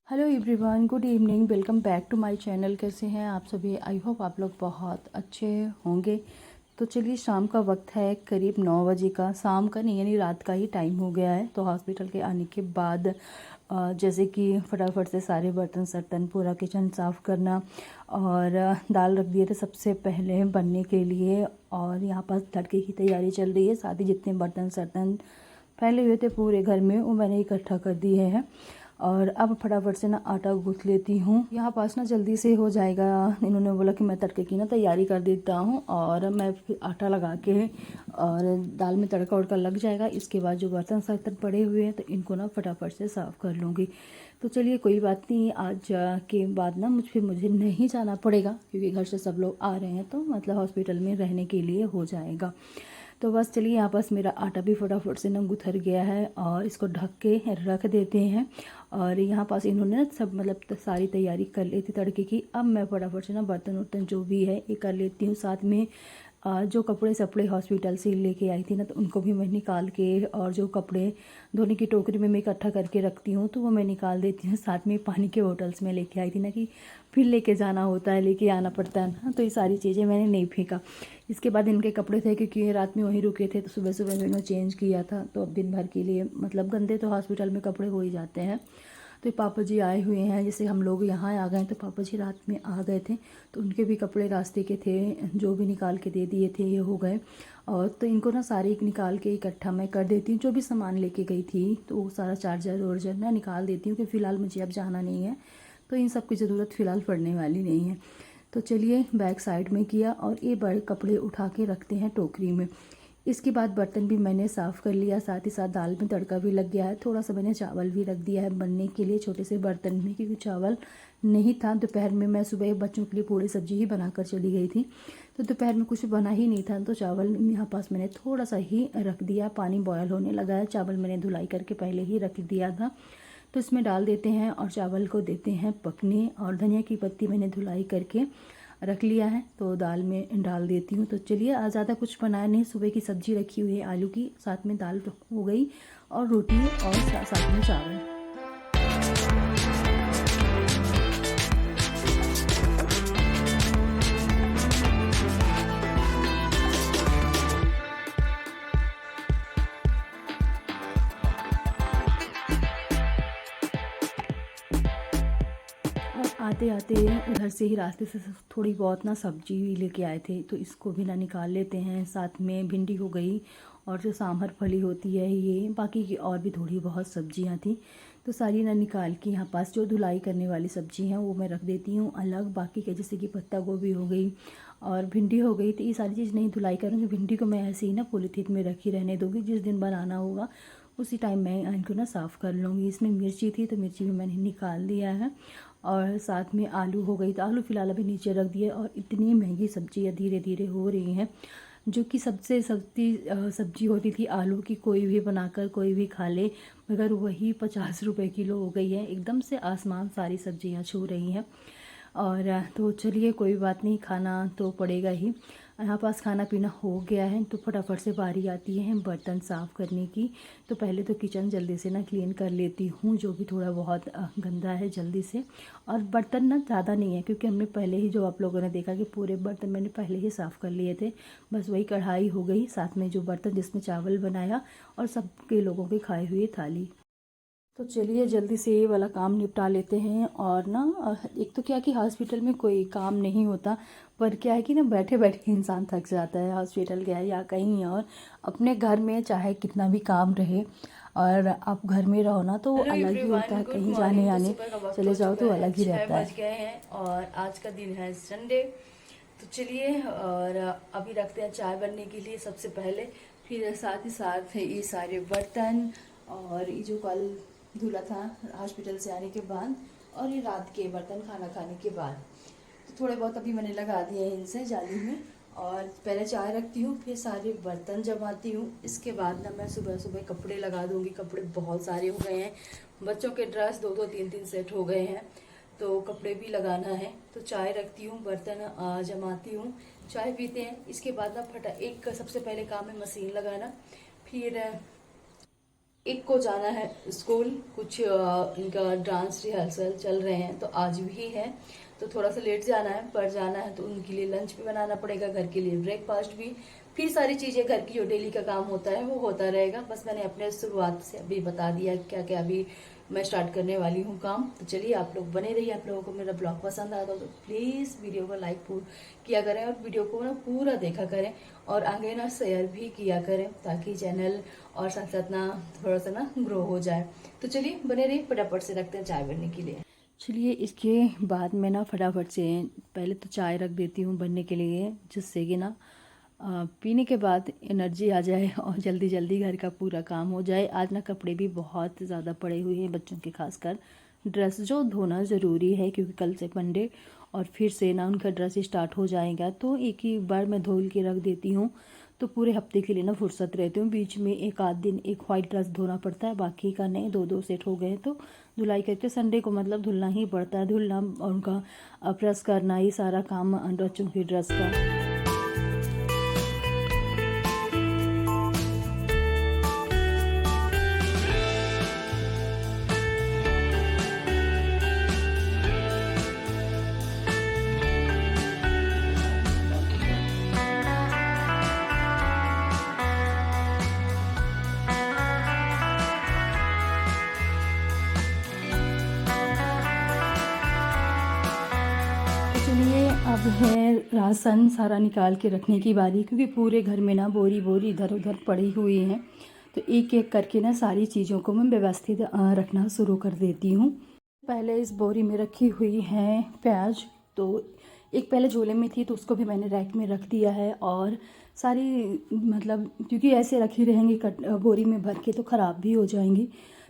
Hello everyone, good evening. Welcome back to my channel. कैसे हैं आप सभी? आई होप आप लोग बहुत अच्छे होंगे। तो चलिए, शाम का वक्त है, करीब 9 बजे का। शाम का नहीं, यानी रात का ही टाइम हो गया है। तो हॉस्पिटल के आने के बाद जैसे कि फटाफट से सारे बर्तन सर्तन, पूरा किचन साफ़ करना, और दाल रख दिए थे सबसे पहले बनने के लिए। और यहाँ पर तड़के की तैयारी चल रही है। साथ ही जितने बर्तन सर्तन फैले हुए थे पूरे घर में, वो मैंने इकट्ठा कर दिए हैं। और अब फटाफट से ना आटा गूँथ लेती हूँ। यहाँ पास ना जल्दी से हो जाएगा। इन्होंने बोला कि मैं तड़के की ना तैयारी कर देता हूँ, और मैं फिर आटा लगा के और दाल में तड़का उड़का लग जाएगा। इसके बाद जो बर्तन सर्तन पड़े हुए हैं तो इनको ना फटाफट से साफ़ कर लूँगी। तो चलिए, कोई बात नहीं। आज के बाद ना मुझे नहीं जाना पड़ेगा, क्योंकि घर से सब लोग आ रहे हैं, तो मतलब हॉस्पिटल में रहने के लिए हो जाएगा। तो बस चलिए, यहाँ पास मेरा आटा भी फटाफट से ना गुथर गया है, और इसको ढक के रख देते हैं। और यहाँ पास इन्होंने ना सब मतलब सारी तैयारी कर ली थी तड़के की। अब मैं फटाफट से ना बर्तन वर्तन जो भी है ये कर लेती हूँ। साथ में जो कपड़े सपड़े हॉस्पिटल से लेके आई थी ना, तो उनको भी मैं निकाल के, और जो कपड़े धोने की टोकरी में मैं इकट्ठा करके रखती हूँ तो वो मैं निकाल देती हूँ। साथ में पानी के बोटल्स में लेके आई थी ना, कि फिर लेके जाना होता है, लेके आना पड़ता है ना, तो ये सारी चीज़ें मैंने नहीं फेंका। इसके बाद इनके कपड़े थे, क्योंकि रात में वहीं रुके थे, तो सुबह सुबह मैंने चेंज किया था। तो अब दिन भर के लिए मतलब गंदे तो हॉस्पिटल में कपड़े हो ही जाते हैं। तो पापा जी आए हुए हैं, जैसे हम लोग यहाँ आ गए, तो पापा जी रात में आ गए थे, तो उनके भी कपड़े रास्ते के थे, जो भी निकाल के दे दिए थे, ये हो गए। और तो इनको ना सारे निकाल के इकट्ठा मैं कर देती हूँ। जो भी सामान लेके गई थी तो वो सारा चार्जर वार्जर मैं निकाल देती हूँ, कि फ़िलहाल मुझे अब जाना नहीं है, तो इन सब की ज़रूरत फ़िलहाल पड़ने वाली नहीं है। तो चलिए, बैक साइड में किया, और ये बड़े कपड़े उठा के रखते हैं टोकरी में। इसके बाद बर्तन भी मैंने साफ़ कर लिया, साथ ही साथ दाल में तड़का भी लग गया है। थोड़ा सा मैंने चावल भी रख दिया है बनने के लिए छोटे से बर्तन में, क्योंकि चावल नहीं था। दोपहर में मैं सुबह बच्चों के लिए पूरी सब्जी ही बनाकर चली गई थी, तो दोपहर में कुछ बना ही नहीं था। तो चावल यहाँ पास मैंने थोड़ा सा ही रख दिया। पानी बॉयल होने लगा है, चावल मैंने धुलाई करके पहले ही रख दिया था, तो इसमें डाल देते हैं और चावल को देते हैं पकने। और धनिया की पत्ती मैंने धुलाई करके रख लिया है, तो दाल में डाल देती हूँ। तो चलिए, आज ज़्यादा कुछ बनाया नहीं, सुबह की सब्ज़ी रखी हुई है आलू की, साथ में दाल हो गई, और रोटी, और साथ में चावल। और आते आते उधर से ही रास्ते से थोड़ी बहुत ना सब्जी लेके आए थे, तो इसको भी ना निकाल लेते हैं। साथ में भिंडी हो गई, और जो सांभर फली होती है ये, बाकी की और भी थोड़ी बहुत सब्जियां थी, तो सारी ना निकाल के यहाँ पास जो धुलाई करने वाली सब्जी हैं वो मैं रख देती हूँ अलग। बाकी के जैसे कि पत्ता गोभी हो गई और भिंडी हो गई, तो ये सारी चीज़ नहीं धुलाई करूँगी। भिंडी को मैं ऐसे ही ना पॉलीथीन में रखी रहने दूँगी, जिस दिन बनाना होगा उसी टाइम मैं इनको ना साफ़ कर लूँगी। इसमें मिर्ची थी, तो मिर्ची भी मैंने निकाल दिया है। और साथ में आलू हो गई, तो आलू फ़िलहाल अभी नीचे रख दिए। और इतनी महंगी सब्जियाँ धीरे धीरे हो रही हैं, जो कि सबसे सस्ती सब्जी होती थी आलू की, कोई भी बनाकर कोई भी खा ले, मगर वही 50 रुपए किलो हो गई है। एकदम से आसमान सारी सब्जियां छू रही हैं। और तो चलिए, कोई बात नहीं, खाना तो पड़ेगा ही। यहाँ पास खाना पीना हो गया है, तो फटाफट से बारी आती है बर्तन साफ़ करने की। तो पहले तो किचन जल्दी से ना क्लीन कर लेती हूँ, जो भी थोड़ा बहुत गंदा है जल्दी से। और बर्तन ना ज़्यादा नहीं है, क्योंकि हमने पहले ही, जो आप लोगों ने देखा कि पूरे बर्तन मैंने पहले ही साफ़ कर लिए थे। बस वही कढ़ाई हो गई, साथ में जो बर्तन जिसमें चावल बनाया, और सबके लोगों के खाए हुए थाली। तो चलिए, जल्दी से ये वाला काम निपटा लेते हैं। और ना एक तो क्या कि हॉस्पिटल में कोई काम नहीं होता, पर क्या है कि ना बैठे बैठे इंसान थक जाता है। हॉस्पिटल गया या कहीं और, अपने घर में चाहे कितना भी काम रहे, और आप घर में रहो ना, तो वो हेलो अलग ही होता एवरीवन, है। गुड कहीं जाने मॉर्निंग। तो आने सुबह का वक्त हो चले जाओ चुका तो है, अलग ही 6 रहता बज है। गए हैं और आज का दिन है संडे। तो चलिए, और अभी रखते हैं चाय बनने के लिए सबसे पहले, फिर साथ ही साथ ये सारे बर्तन, और ये जो कल धुला था हॉस्पिटल से आने के बाद, और ये रात के बर्तन खाना खाने के बाद। तो थोड़े बहुत अभी मैंने लगा दिए हैं इनसे जाली में। और पहले चाय रखती हूँ, फिर सारे बर्तन जमाती हूँ। इसके बाद ना मैं सुबह सुबह कपड़े लगा दूँगी। कपड़े बहुत सारे हो गए हैं, बच्चों के ड्रेस 2-2 3-3 सेट हो गए हैं, तो कपड़े भी लगाना है। तो चाय रखती हूँ, बर्तन जमाती हूँ, चाय पीते हैं। इसके बाद ना एक सबसे पहले काम है मशीन लगाना, फिर एक को जाना है स्कूल, कुछ इनका डांस रिहर्सल चल रहे हैं तो आज भी है, तो थोड़ा सा लेट जाना है, पर जाना है तो उनके लिए लंच भी बनाना पड़ेगा, घर के लिए ब्रेकफास्ट भी, फिर सारी चीज़ें घर की जो डेली का काम होता है वो होता रहेगा। बस मैंने अपने शुरुआत से अभी बता दिया क्या क्या अभी मैं स्टार्ट करने वाली हूँ काम। तो चलिए आप लोग बने रहिए। आप लोगों को मेरा ब्लॉग पसंद आता हो तो प्लीज़ वीडियो को लाइक किया करें और वीडियो को ना पूरा देखा करें और आगे ना शेयर भी किया करें ताकि चैनल और साथ साथ ना थोड़ा सा ना ग्रो हो जाए। तो चलिए बने रहिए, फटाफट से रखते हैं चाय बनने के लिए। चलिए इसके बाद मैं ना फटाफट से पहले तो चाय रख देती हूँ बनने के लिए, जिससे कि ना पीने के बाद एनर्जी आ जाए और जल्दी जल्दी घर का पूरा काम हो जाए। आज ना कपड़े भी बहुत ज़्यादा पड़े हुए हैं बच्चों के, खासकर ड्रेस जो धोना ज़रूरी है क्योंकि कल से मंडे और फिर से ना उनका ड्रेस स्टार्ट हो जाएगा, तो एक ही बार मैं धोल के रख देती हूँ तो पूरे हफ्ते के लिए ना फुर्सत रहती हूँ। बीच में एक आध दिन एक वाइट ड्रेस धोना पड़ता है, बाकी का नहीं, दो दो सेट हो गए तो धुलाई करके संडे को मतलब धुलना ही पड़ता है, धुलना और उनका प्रेस करना, ये सारा काम बच्चों की ड्रेस का। चलिए अब है राशन सारा निकाल के रखने की बारी, क्योंकि पूरे घर में ना बोरी बोरी इधर उधर पड़ी हुई हैं, तो एक एक करके ना सारी चीज़ों को मैं व्यवस्थित रखना शुरू कर देती हूँ। पहले इस बोरी में रखी हुई है प्याज, तो एक पहले झोले में थी तो उसको भी मैंने रैक में रख दिया है, और सारी मतलब क्योंकि ऐसे रखी रहेंगी बोरी में भर के तो ख़राब भी हो जाएंगी,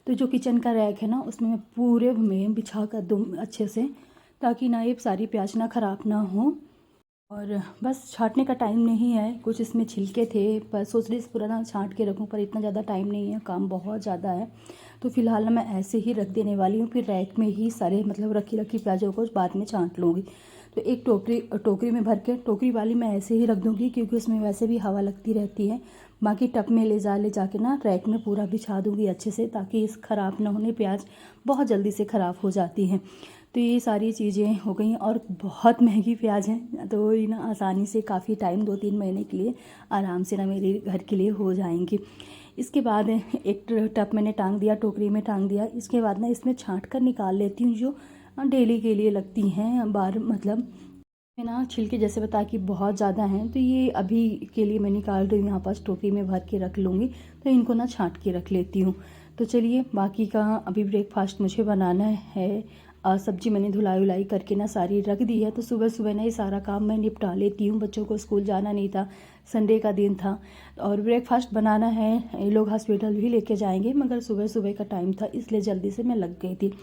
तो जो किचन का रैक है ना उसमें मैं पूरे में बिछा कर दूँ अच्छे से, ताकि ना ये सारी प्याज ना ख़राब ना हो। और बस छाँटने का टाइम नहीं है, कुछ इसमें छिलके थे पर सोच रही पूरा ना छाँट के रखूं, पर इतना ज़्यादा टाइम नहीं है, काम बहुत ज़्यादा है, तो फ़िलहाल ना मैं ऐसे ही रख देने वाली हूँ। फिर रैक में ही सारे मतलब रखी रखी प्याज़ों को बाद में छाँट लूँगी। तो एक टोकरी में भर के, टोकरी वाली मैं ऐसे ही रख दूँगी क्योंकि उसमें वैसे भी हवा लगती रहती है। बाकी टब में ले जाके ना रैक में पूरा बिछा दूँगी अच्छे से, ताकि इस ख़राब ना होने, प्याज बहुत जल्दी से ख़राब हो जाती हैं। तो ये सारी चीज़ें हो गई, और बहुत महंगी प्याज है तो ये ना आसानी से काफ़ी टाइम 2-3 महीने के लिए आराम से ना मेरे घर के लिए हो जाएंगी। इसके बाद एक टब मैंने टांग दिया, टोकरी में टांग दिया। इसके बाद ना इसमें छाँट कर निकाल लेती हूँ जो डेली के लिए लगती हैं बार, मतलब मैं ना छिलके जैसे बता कि बहुत ज़्यादा हैं, तो ये अभी के लिए मैं निकाल रही हूँ, यहाँ पास टोकरी में भर के रख लूँगी, तो इनको ना छाँट के रख लेती हूँ। तो चलिए बाकी का अभी ब्रेकफास्ट मुझे बनाना है, सब्जी मैंने धुलाई उलाई करके ना सारी रख दी है, तो सुबह सुबह ना ये सारा काम मैं निपटा लेती हूँ। बच्चों को स्कूल जाना नहीं था, संडे का दिन था, और ब्रेकफास्ट बनाना है, ये लोग हॉस्पिटल भी लेके जाएंगे, मगर सुबह सुबह का टाइम था इसलिए जल्दी से मैं लग गई थी।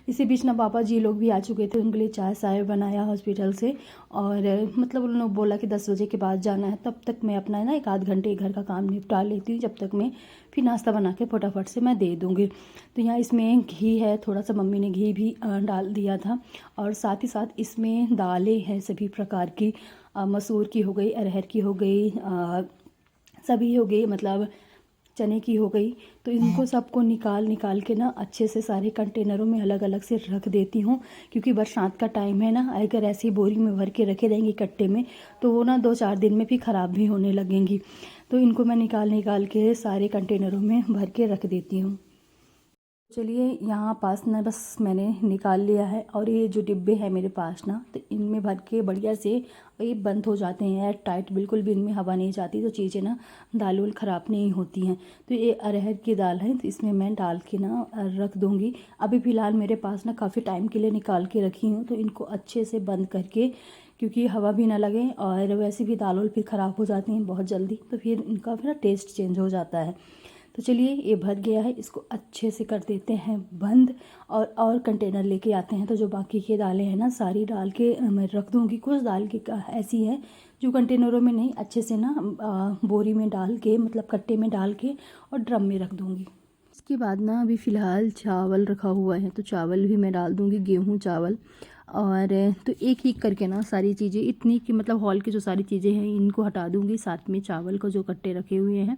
इसी बीच ना पापा जी लोग भी आ चुके थे, उनके लिए चाय साय बनाया हॉस्पिटल से, और मतलब उन लोग बोला कि 10 बजे के बाद जाना है, तब तक मैं अपना ना 1 आध घंटे घर का काम निपटा लेती हूँ, जब तक मैं फिर नाश्ता बना के फटाफट से मैं दे दूँगी। तो यहाँ इसमें घी है थोड़ा सा, मम्मी ने घी भी डाल दिया था, और साथ ही साथ इसमें दालें हैं सभी प्रकार की, मसूर की हो गई, अरहर की हो गई, सभी हो गई, मतलब चने की हो गई। तो इनको सबको निकाल के ना अच्छे से सारे कंटेनरों में अलग अलग से रख देती हूँ, क्योंकि बरसात का टाइम है ना, अगर ऐसी बोरी में भर के रखे रहेंगी कट्टे में तो वो ना 2-4 दिन में भी ख़राब भी होने लगेंगी। तो इनको मैं निकाल के सारे कंटेनरों में भर के रख देती हूँ। चलिए यहाँ पास ना बस मैंने निकाल लिया है, और ये जो डिब्बे हैं मेरे पास ना, तो इनमें भर के बढ़िया से ये बंद हो जाते हैं एयर टाइट, बिल्कुल भी इनमें हवा नहीं जाती, तो चीज़ें ना दाल वाल ख़राब नहीं होती हैं। तो ये अरहर की दाल है, तो इसमें मैं डाल के ना रख दूँगी। अभी फ़िलहाल मेरे पास ना काफ़ी टाइम के लिए निकाल के रखी हूँ, तो इनको अच्छे से बंद करके, क्योंकि हवा भी ना लगे, और वैसे भी दाल वाल फिर ख़राब हो जाती हैं बहुत जल्दी, तो फिर इनका फिर टेस्ट चेंज हो जाता है। तो चलिए ये भर गया है, इसको अच्छे से कर देते हैं बंद, और कंटेनर लेके आते हैं। तो जो बाकी की दालें हैं ना सारी डाल के मैं रख दूँगी। कुछ दाल की ऐसी है जो कंटेनरों में नहीं, अच्छे से ना बोरी में डाल के, मतलब कट्टे में डाल के और ड्रम में रख दूँगी। इसके बाद ना अभी फ़िलहाल चावल रखा हुआ है, तो चावल भी मैं डाल दूँगी, गेहूँ चावल, और तो एक एक करके ना सारी चीज़ें इतनी कि मतलब हॉल की जो सारी चीज़ें हैं इनको हटा दूँगी, साथ में चावल को जो कट्टे रखे हुए हैं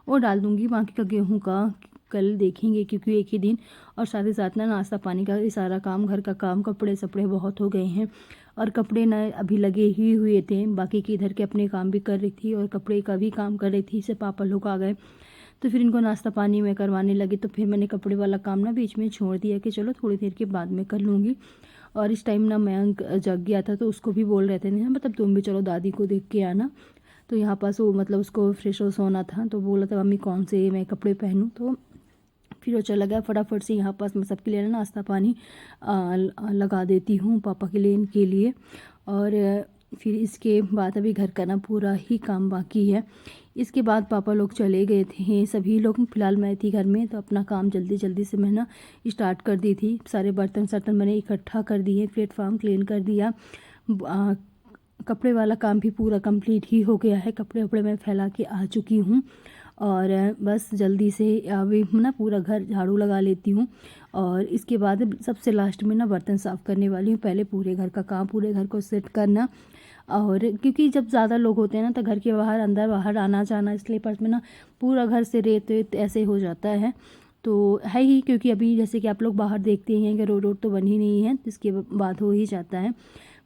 वो डाल दूँगी, बाकी का गेहूँ का कल देखेंगे, क्योंकि एक ही दिन और साथ ही साथ ना नाश्ता पानी का ये सारा काम, घर का काम, कपड़े सपड़े बहुत हो गए हैं। और कपड़े ना अभी लगे ही हुए थे, बाकी के इधर के अपने काम भी कर रही थी और कपड़े का भी काम कर रही थी। इससे पापा लोग आ गए तो फिर इनको नाश्ता पानी में करवाने लगे, तो फिर मैंने कपड़े वाला काम ना बीच में छोड़ दिया कि चलो थोड़ी देर के बाद में कर लूँगी। और इस टाइम ना मयंक जग गया था, तो उसको भी बोल रहे थे ना, मतलब तुम भी चलो दादी को देख के आना। तो यहाँ पास वो मतलब उसको फ्रेश व्रेश होना था, तो बोला था मम्मी कौन से मैं कपड़े पहनूँ, तो फिर वो चला गया फटाफट से। यहाँ पास मैं सबके लिए नाश्ता पानी लगा देती हूँ, पापा के लिए, इनके लिए। और फिर इसके बाद अभी घर का ना पूरा ही काम बाकी है। इसके बाद पापा लोग चले गए थे सभी लोग, फिलहाल मैं थी घर में, तो अपना काम जल्दी जल्दी से मैं ना स्टार्ट कर दी थी। सारे बर्तन सर्तन मैंने इकट्ठा कर दिए, प्लेटफॉर्म क्लीन कर दिया। कपड़े वाला काम भी पूरा कंप्लीट ही हो गया है, कपड़े वपड़े मैं फैला के आ चुकी हूँ। और बस जल्दी से अभी ना पूरा घर झाड़ू लगा लेती हूँ। और इसके बाद सबसे लास्ट में ना बर्तन साफ़ करने वाली हूँ। पहले पूरे घर का काम, पूरे घर को सेट करना। और क्योंकि जब ज़्यादा लोग होते हैं ना, तो घर के बाहर अंदर बाहर आना जाना, इसलिए पर्स में ना पूरा घर से रेत वेत ऐसे हो जाता है। तो है ही, क्योंकि अभी जैसे कि आप लोग बाहर देखते हैं कि रोड तो बनी नहीं है, तो इसके बाद हो ही जाता है।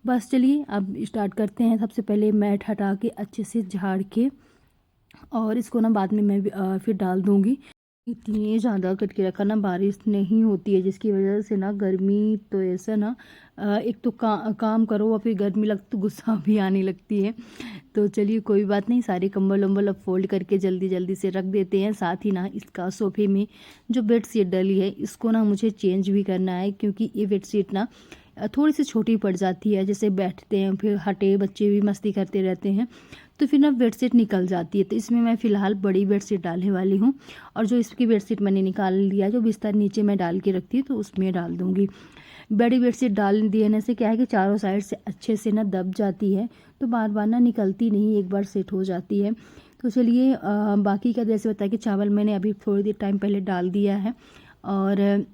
बस चलिए अब स्टार्ट करते हैं। सबसे पहले मैट हटा के अच्छे से झाड़ के, और इसको ना बाद में मैं फिर डाल दूँगी। इतनी ज़्यादा करके रखा ना, बारिश नहीं होती है, जिसकी वजह से ना गर्मी तो ऐसा ना एक तो काम करो और फिर गर्मी लगती तो गुस्सा भी आने लगती है। तो चलिए कोई बात नहीं, सारे कंबल वम्बल अब फोल्ड करके जल्दी जल्दी से रख देते हैं। साथ ही ना इसका सोफे में जो बेड शीट डली है, इसको ना मुझे चेंज भी करना है, क्योंकि ये बेड शीट ना थोड़ी सी छोटी पड़ जाती है। जैसे बैठते हैं फिर हटे, बच्चे भी मस्ती करते रहते हैं, तो फिर ना बेडशीट निकल जाती है। तो इसमें मैं फ़िलहाल बड़ी बेडशीट डालने वाली हूँ। और जो इसकी बेडशीट मैंने निकाल लिया, जो बिस्तर नीचे मैं डाल के रखती हूँ, तो उसमें डाल दूँगी। बड़ी बेडशीट डाल देने से क्या है कि चारों साइड से अच्छे से ना दब जाती है, तो बार बार ना निकलती नहीं, एक बार सेट हो जाती है। तो चलिए बाकी का जैसे बताया कि चावल मैंने अभी थोड़ी देर टाइम पहले डाल दिया है। और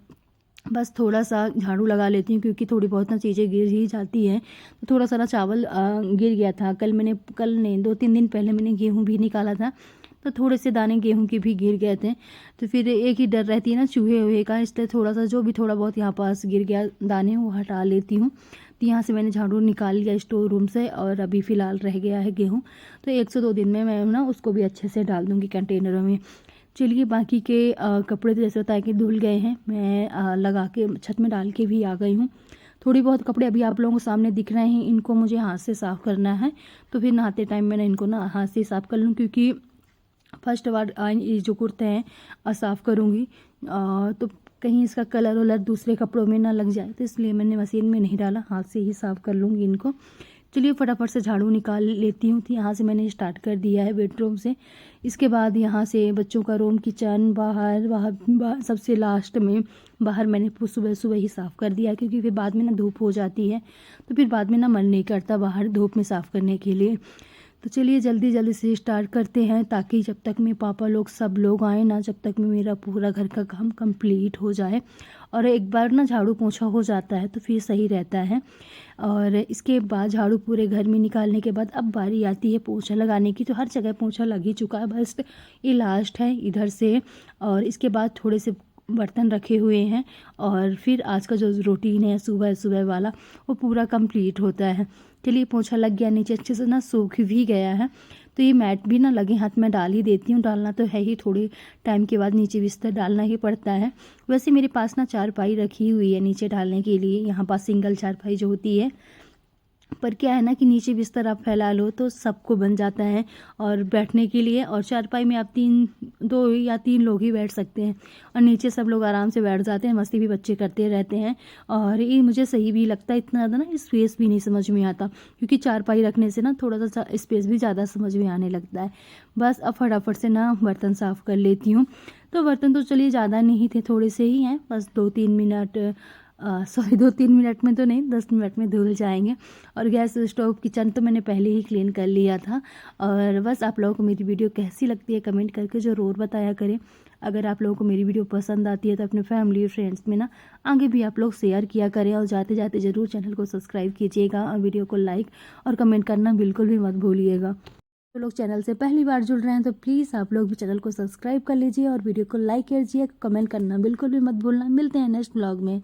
बस थोड़ा सा झाड़ू लगा लेती हूँ, क्योंकि थोड़ी बहुत ना चीज़ें गिर ही जाती हैं। तो थोड़ा सा ना चावल गिर गया था, कल नहीं 2-3 दिन पहले मैंने गेहूँ भी निकाला था, तो थोड़े से दाने गेहूँ के भी गिर गए थे। तो फिर एक ही डर रहती है ना चूहे वूहे का, इसलिए थोड़ा सा जो भी थोड़ा बहुत यहाँ पास गिर गया दाने, वो हटा लेती हूँ। तो यहाँ से मैंने झाड़ू निकाल लिया स्टोर रूम से, और अभी फ़िलहाल रह गया है गेहूँ, तो 1 से 2 दिन में मैं ना उसको भी अच्छे से डाल दूँगी कंटेनरों में। चलिए बाकी के कपड़े तो जैसे बताया कि धुल गए हैं, मैं लगा के छत में डाल के भी आ गई हूँ। थोड़ी बहुत कपड़े अभी आप लोगों को सामने दिख रहे हैं, इनको मुझे हाथ से साफ़ करना है। तो फिर नहाते टाइम मैंने इनको ना हाथ से साफ़ कर लूँ, क्योंकि फर्स्ट बार ये जो कुर्ते हैं साफ़ करूँगी, तो कहीं इसका कलर वलर दूसरे कपड़ों में ना लग जाए, तो इसलिए मैंने मशीन में नहीं डाला, हाथ से ही साफ़ कर लूँगी इनको। चलिए फटाफट से झाड़ू निकाल लेती हूँ। तो यहाँ से मैंने स्टार्ट कर दिया है बेडरूम से। इसके बाद यहाँ से बच्चों का रूम, किचन, बाहर सबसे लास्ट में बाहर मैंने सुबह सुबह ही साफ़ कर दिया, क्योंकि फिर बाद में ना धूप हो जाती है, तो फिर बाद में ना मन नहीं करता बाहर धूप में साफ़ करने के लिए। तो चलिए जल्दी जल्दी से स्टार्ट करते हैं, ताकि जब तक मेरे पापा लोग सब लोग आए ना, जब तक में मेरा पूरा घर का काम कंप्लीट हो जाए। और एक बार ना झाड़ू पोंछा हो जाता है तो फिर सही रहता है। और इसके बाद झाड़ू पूरे घर में निकालने के बाद अब बारी आती है पोंछा लगाने की। तो हर जगह पोंछा लग ही चुका है, बस ये लास्ट है इधर से। और इसके बाद थोड़े से बर्तन रखे हुए हैं, और फिर आज का जो रूटीन है सुबह सुबह वाला, वो पूरा कंप्लीट होता है। चलिए पोंछा लग गया, नीचे अच्छे से ना सूख भी गया है। तो ये मैट भी ना लगे हाथ में डाल ही देती हूँ, डालना तो है ही, थोड़ी टाइम के बाद नीचे बिस्तर डालना ही पड़ता है। वैसे मेरे पास ना चारपाई रखी हुई है नीचे डालने के लिए, यहाँ पास सिंगल चारपाई जो होती है, पर क्या है ना कि नीचे बिस्तर आप फैला लो तो सबको बन जाता है और बैठने के लिए। और चारपाई में आप 2 या 3 लोग ही बैठ सकते हैं, और नीचे सब लोग आराम से बैठ जाते हैं, मस्ती भी बच्चे करते रहते हैं। और ये मुझे सही भी लगता है, इतना ज़्यादा ना स्पेस भी नहीं समझ में आता, क्योंकि चारपाई रखने से ना थोड़ा सा स्पेस भी ज़्यादा समझ में आने लगता है। बस अब फटाफट से ना बर्तन साफ़ कर लेती हूँ। तो बर्तन तो चलिए ज़्यादा नहीं थे, थोड़े से ही हैं, बस 2-3 मिनट 2-3 मिनट में तो नहीं, 10 मिनट में धुल जाएंगे। और गैस स्टोव किचन तो मैंने पहले ही क्लीन कर लिया था। और बस आप लोगों को मेरी वीडियो कैसी लगती है कमेंट करके ज़रूर बताया करें। अगर आप लोगों को मेरी वीडियो पसंद आती है तो अपने फैमिली और फ्रेंड्स में ना आगे भी आप लोग शेयर किया करें, और जाते जाते ज़रूर चैनल को सब्सक्राइब कीजिएगा, और वीडियो को लाइक और कमेंट करना बिल्कुल भी मत भूलिएगा। जो लोग चैनल से पहली बार जुड़ रहे हैं तो प्लीज़ आप लोग भी चैनल को सब्सक्राइब कर लीजिए और वीडियो को लाइक कीजिए, कमेंट करना बिल्कुल भी मत भूलना। मिलते हैं नेक्स्ट ब्लॉग में।